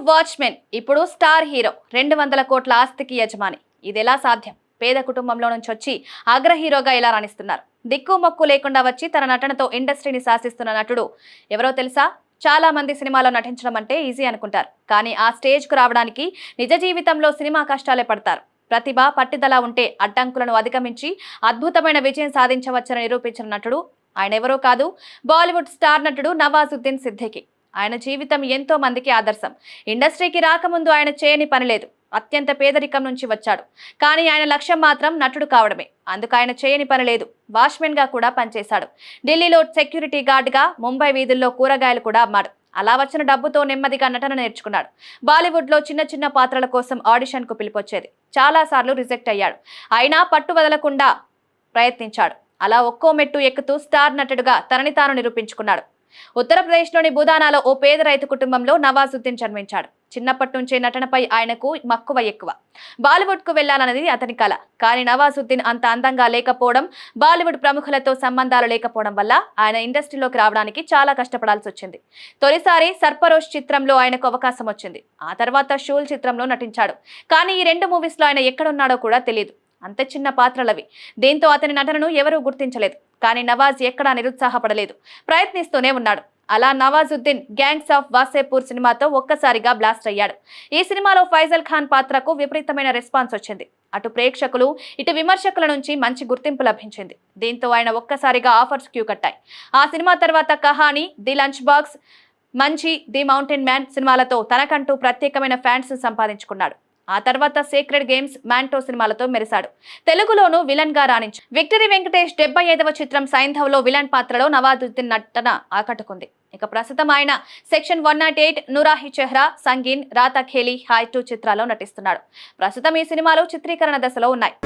Watchman ఇప్పుడు star hero 200 కోట్ల ఆస్తికి యజమాని. ఇదెలా సాధ్యం? పేద కుటుంబంలో నుంచి వచ్చి అగ్ర హీరోగా ఇలా రాణిస్తున్నారు. దిక్కు మొక్కు లేకుండా వచ్చి తన నటనతో ఇండస్ట్రీని శాసిస్తున్న నటుడు ఎవరో తెలుసా? చాలా మంది సినిమాలో నటించడం అంటే ఈజీ అనుకుంటారు, కానీ ఆ స్టేజ్ కు రావడానికి నిజ జీవితంలో సినిమా కష్టాలే పడతారు. ప్రతిభ పట్టుదల ఉంటే అడ్డంకులను అధిగమించి అద్భుతమైన విజయం సాధించవచ్చని నిరూపించిన నటుడు ఆయన ఎవరో కాదు, బాలీవుడ్ స్టార్ నటుడు నవాజుద్దీన్ సిద్దికీ. ఆయన జీవితం ఎంతో మందికి ఆదర్శం. ఇండస్ట్రీకి రాకముందు ఆయన చేయని పని లేదు. అత్యంత పేదరికం నుంచి వచ్చాడు, కానీ ఆయన లక్ష్యం మాత్రం నటుడు కావడమే. అందుకు ఆయన చేయని పని లేదు. వాచ్మెన్ గా కూడా పనిచేశాడు. ఢిల్లీలో సెక్యూరిటీ గార్డ్ గా, ముంబై వీధుల్లో కూరగాయలు కూడా అమ్మాడు. అలా వచ్చిన డబ్బుతో నెమ్మదిగా నటన నేర్చుకున్నాడు. బాలీవుడ్ లో చిన్న చిన్న పాత్రల కోసం ఆడిషన్ కు పిలిపొచ్చేది. చాలా సార్లు రిజెక్ట్ అయ్యాడు. అయినా పట్టు వదలకుండా ప్రయత్నించాడు. అలా ఒక్కో మెట్టు ఎక్కుతూ స్టార్ నటుడుగా తనని తాను నిరూపించుకున్నాడు. ఉత్తరప్రదేశ్లోని బుధానాలో ఓ పేద రైతు కుటుంబంలో నవాజుద్దీన్ జన్మించాడు. చిన్నప్పటి నుంచే నటనపై ఆయనకు మక్కువ ఎక్కువ. బాలీవుడ్ కు వెళ్లాలన్నది అతని కల. కానీ నవాజుద్దీన్ అంత అందంగా లేకపోవడం, బాలీవుడ్ ప్రముఖులతో సంబంధాలు లేకపోవడం వల్ల ఆయన ఇండస్ట్రీలోకి రావడానికి చాలా కష్టపడాల్సి వచ్చింది. తొలిసారి సర్పరోష్ చిత్రంలో ఆయనకు అవకాశం వచ్చింది. ఆ తర్వాత షూల్ చిత్రంలో నటించాడు. కానీ ఈ 2 మూవీస్ లో ఆయన ఎక్కడున్నాడో కూడా తెలియదు. అంత చిన్న పాత్రలవి. దీంతో అతని నటనను ఎవరూ గుర్తించలేదు. కానీ నవాజ్ ఎక్కడా నిరుత్సాహపడలేదు, ప్రయత్నిస్తూనే ఉన్నాడు. అలా నవాజుద్దీన్ గ్యాంగ్స్ ఆఫ్ వాసేపూర్ సినిమాతో ఒక్కసారిగా బ్లాస్ట్ అయ్యాడు. ఈ సినిమాలో ఫైజల్ ఖాన్ పాత్రకు విపరీతమైన రెస్పాన్స్ వచ్చింది. అటు ప్రేక్షకులు, ఇటు విమర్శకుల నుంచి మంచి గుర్తింపు లభించింది. దీంతో ఆయన ఒక్కసారిగా ఆఫర్స్ క్యూ కట్టాయి. ఆ సినిమా తర్వాత కహాని, ది లంచ్ బాక్స్, మంచి, ది మౌంటైన్ మ్యాన్ సినిమాలతో తనకంటూ ప్రత్యేకమైన ఫ్యాన్స్ సంపాదించుకున్నాడు. ఆ తర్వాత సేక్రెడ్ గేమ్స్, మ్యాంటో సినిమాలతో మెరిశాడు. తెలుగులోనూ విలన్ గా రాణించాడు. విక్టరీ వెంకటేష్ 75వ చిత్రం సైంధవ్లో విలన్ పాత్రలో నవాజుద్దీన్ నటన ఆకట్టుకుంది. ఇక ప్రస్తుతం ఆయన సెక్షన్ 108, నురాహి చెహ్రా, సంగీన్, రాతా ఖేలి, హాయ్ 2 చిత్రాల్లో నటిస్తున్నాడు. ప్రస్తుతం ఈ సినిమాలు చిత్రీకరణ దశలో ఉన్నాయి.